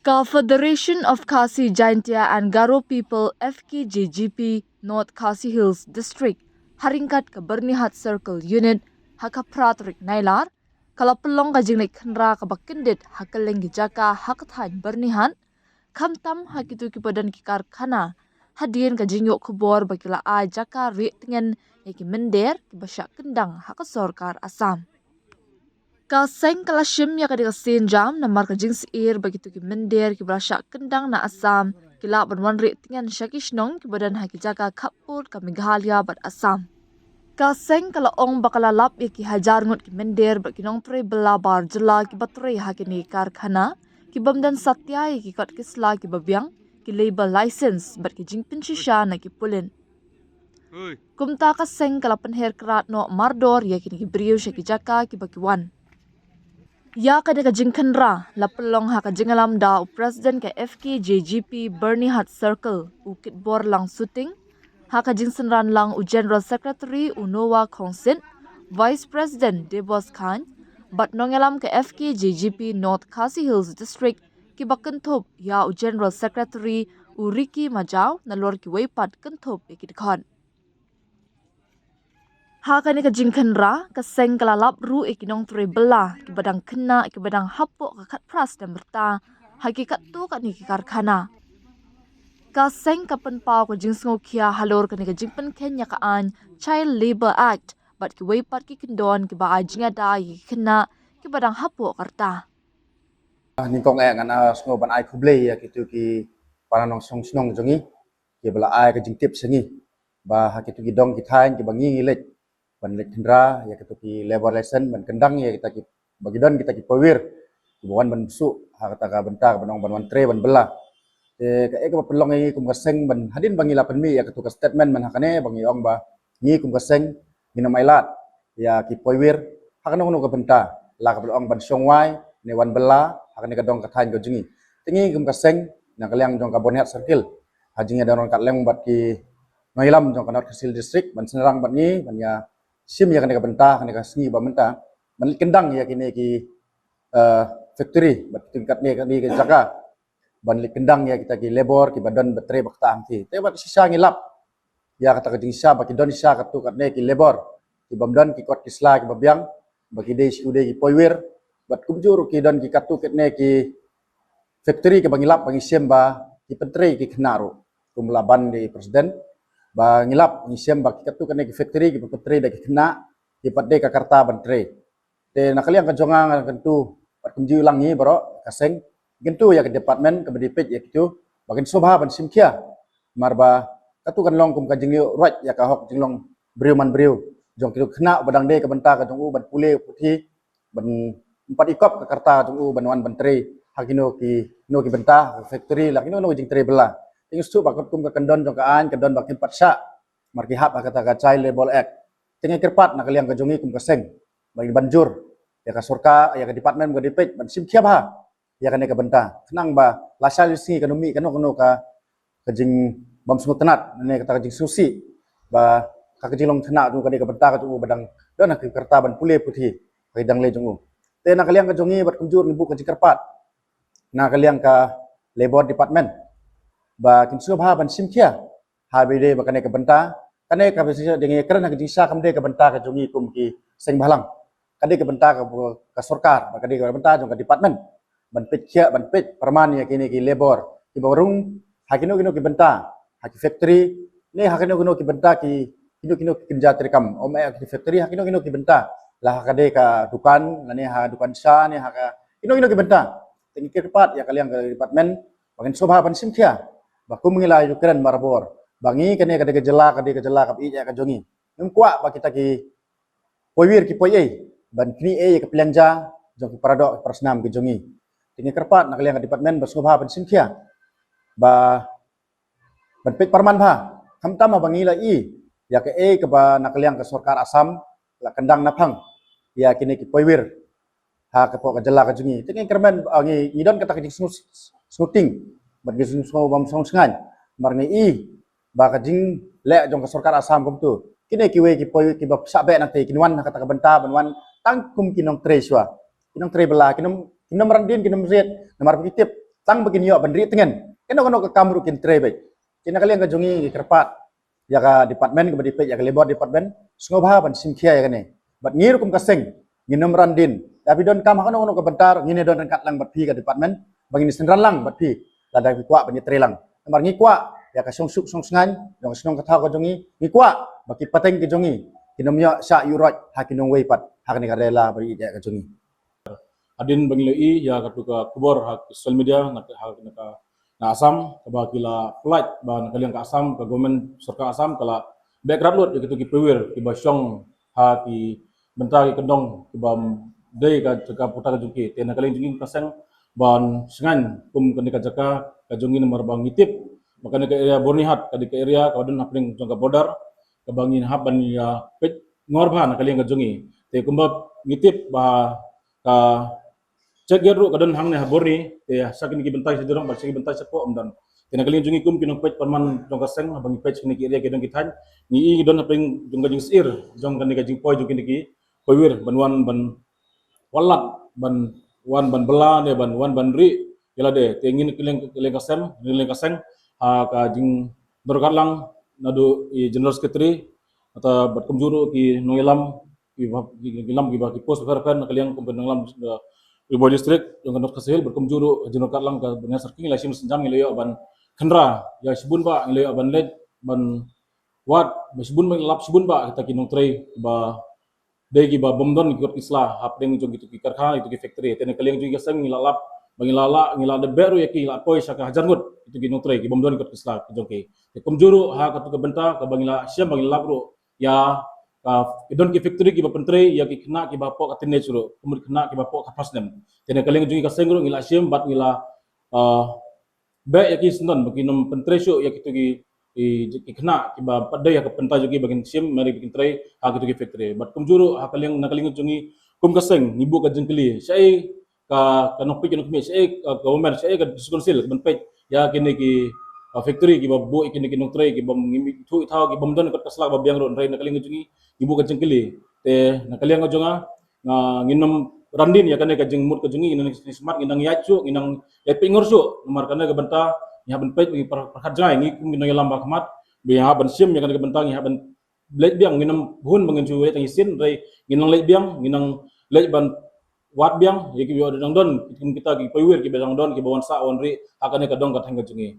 Confederation of Khasi Jaintia and Garo People FKJGP North Khasi Hills District haringkat ke Bernihat Circle Unit haka pratrik nailar kalau pelong ka jinglik khenra ka bakendit hakaleng jaka hakathan Bernihat kamtam hakitu ki badan ki karkhana hadien ka jingyok kubor bakila a jaka ri tingen yaki mender ki basyak kendang haka sorkar Assam. Kaseng kalashim ya kadika senjam na marka jings ir begitu ki mender ki berasyak kendang na Assam kila banwan ri tingan syakishnong ki badan haki jaka kapur ka Meghalaya bat Assam. Kaseng kala ong bakala lap ya ki hajar ngut ki mender bak kinong tre bela bar jela ki batre haki ni karkhana ki bamdan satya ya ki kot kisla ki babyang ki label license bat ki jingpin shisha na ki pulin. Kumta kaseng kala penher kerat no mardor ya ki ni ki beriu syaki jaka ki bakiwan. Ya kadika jingkhenra la pelong haka jingalam da President ke FKJGP Bernihat Circle Ukit Bor lang suting haka jingsenran lang General Secretary Unowa Khongsin Vice President Debos Khan bat nongelam ke FKJGP North Khasi Hills District ki bakentop ya General Secretary Uriki Majau na lor ki weipat kentop ikidkhon. Haka ni ka jingkhenra ka seng kalalap ru ikinong tre bela ki badang kena ki badang hapo ka kat pras dan berta hakikat tu kat ni ki karkhana. Ka seng ka penpau ka jingsngo kia halor ka ni ka jingpen Kenya ka an Child Labor Act bat ki weipat ki kendon ki ba ajinga da ki kena ki badang hapo karta. Ni kong ngana sngo ban ai kuble ya kitu ki paranong song snong jongi ki bela ai ka jingtip sengi ba hakitu ki dong ki thain ki bangi ngilek ban lek kendra ya kitu ki labor lesson ban kendang ya kita ki bagi don kita ki powir ki bawan ban su ha kata ka bentar banong ban tre ban bela ka ka pelong ngi kum kaseng ban hadin bangi la penmi ya kitu ka statement man hakane bangi ong ba ngi kum kaseng minam ailat ya ki powir hakano no ka benta la ka ong ban songwai ne wan bela hakane ka dong ka thain ko jingi tingi kum kaseng na kalyang jong ka Bernihat Circle hajinga daron kat leng bat ki noilam jong ka North Khasi District ban senerang bat ni ban ya sim ya kena benta kena sengi ba menta man kendang ya kini ki factory bat tingkat ni ke jaga ban kendang ya kita ki labor ki badan betre bakta angki te bat sisa ngilap ya kata ke jingsa baki don sisa katu kat ni ki labor ki bamdan ki kot kisla ki babyang bagi de sude ki poiwer bat kumjur ki don ki katu kat ni ki factory ki bangilap bangi sim ba ki petre ki knaru kumlaban di presiden ba ngilap ngisem ba kikatu kan ki factory ki petre da ki kena ki padde ka karta bantre te nakaliang ka jonga kentu pat kumji ulang ni bro kaseng kentu ya ke department ke bedipet ya kitu bagen sobha ban simkia marba katu kan long kum ka jingli right ya ka hok jinglong briu man briu jong kitu kena badang de ka benta ka jong ban pule puthi ban empat ikop ka karta jong ban wan bantre hakino ki no ki benta factory lakino no jing tre bela tinggal su bakal kum ke kendon jong kaan kendon bakin patsa marki hap kata ka Child Labor Act tinggal kerpat nak kalian ke jongi kum keseng bagi banjur ya ka surka ya ka department ke dipet ban sim kiab ha ya kan ka benta kenang ba lasal si ekonomi kano ka kejing bam semut tenat ne kata kejing susi ba ka kejing long tenat tu ka ka benta ka tu badang don nak kerta ban pule putih bagi dang le jongu te nak kalian ke jongi bat kunjur nibu ke kerpat nak kalian ka labor department ba kin subha ban simkia habide bakane ke benta kane ka bisa dengan kerana ke jisa kamde ke benta ke jongi kum ki seng balang kade ke benta ke sorkar bakade ke benta jong ke department ban pit kia ban pit perman ya kini ki labor ki barung hakino kino ki benta haki factory ne hakino kino ki benta ki kino kinja trikam om ki factory hakino kino ki benta lah kade ka dukan lane ha dukan sa ne ha kino ki benta tinggi kepat ya kalian ke department bagen sobha ban simkia baku mengilai Ukraine marbor bangi kene kade kejela ka ija ka jongi ngkwa ba kita ki poiwir ki poye ban kni e ka planja jong ki parado persnam ki jongi tingi kerpat nak liang ka department basubha ban simkia ba ban pet parman bha kamtama bangi la i ya ke e ka ba nak liang ka sarkar Assam la kendang naphang ya kini ki poiwir ha ka po ka jela ka jongi tingi kermen ngi ngidon kata ki shooting bagi semua bam song sengan marne i ba ka jing le jong ka sarkar Assam kum tu kine ki we ki poy ki ba sabe nanti kinwan kata ka benta banwan tangkum kinong tre swa kinong tre bela kinom randin kinom ret namar pitip tang begini yo bandri tengen kena kono ke kamru kin trebe kena kalian ke jungi kerpat ya ka departmen ke dipet ya ka labor departmen sngobha ban simkhia ya kene bat ngir kum kaseng nginum randin tapi don kam kono kono ke bentar ngine don kat lang bat pi ke departmen bangini senran lang bat pi lada kwa ban trelang mar ngi kwa ya ka song suk song sngan dong snong katha ko jungi ngi kwa baki pateng ke jungi kinom yo sa yurot hakinong wei pat hakni karela bari ya ka jungi adin bangilai ya katuka kubor hak social media nak hak na Asam kaba kila flight ba nakaliang ka Asam ka government serka Asam kala background lot ya ki pewir ki ba syong ha ki benta ki kendong ki ba dei ka jaka putar juki te nakaliang juki kaseng ban sengan kum kenika jaka ka jungi nomor bang ngitip makanya ke area Bornihat ka di ke area ka don hapling jangka border ka bangin haban ya pet ngorba nakaliang ka jungi te kumba ngitip ba ka cek geru kadon hang ne habori te sakin ki bentai sedorong ba segi bentai sepo amdan tena kalin jungi kum kinong pet perman jong kaseng bang pet kini ki area kedong kitan ni i don apeng jong gajing sir jong kan gajing poi jong kini poiwir banwan ban walat ban wan ban bela ne ban ri kila de te ngin kilen kaseng ha ka jing dorkalang nadu i general secretary atau bat kumjuru ki noilam ki lam ki pos kan kaliang kum lam Ibu distrik yang kena kasih berkumjuru jenok katlang ke benar serking lasim senjam ngilayo ban kendra ya sibun ba ngilayo ban led ban wat sibun lap sibun ba kita kinong tray ba degi ba bomdon ikut islah hapdeng jong gitu karkha itu ki factory tene kaliang jong gaseng ngilalap bangilala ngilade beru ya ki la poi saka hajar ngut itu kinong tray ki bomdon ikut islah jong ki kumjuru ha katu ke benta ka bangila siam bangila bro ya idon ki factory ki bapentre ya ki kena ki bapo katine suro kemudian kena ki bapo kapas nem tene kaleng jungi ka sengro ngila sim bat ngila be ya ki sendon baginom pentre syo ya kitu ki kena ki ba padai ya ka penta jugi bagin sim mari bikin tray ha kitu ki factory bat kumjuru ha kaleng nakaling jungi kum kaseng nibu ka jengkeli sai ka kanopik kanopik sai government sai ka diskonsil benpet ya kini ki factory ki babu ikini kinong tray ki bam ngimi thu ithau ki bam don kat kasla ba biang ron rai nakaling jungi ibu ka jengkeli te nakaliang ka jonga nginom randin ya kana ka jengmut ka jungi nginang smart nginang yacu nginang ya pingor su nomor kana ka benta ya ben pet perhat jai ngi kum nginang lamba khamat be ha ban sim ya kana ka benta ya ban lek biang nginam hun bangin cu le tangisin rai nginang lek biang nginang lek ban wat biang ya ki yo dang don kita ki pewir ki bedang don ki bawan sa on ri akane ka dong ka thang ka jungi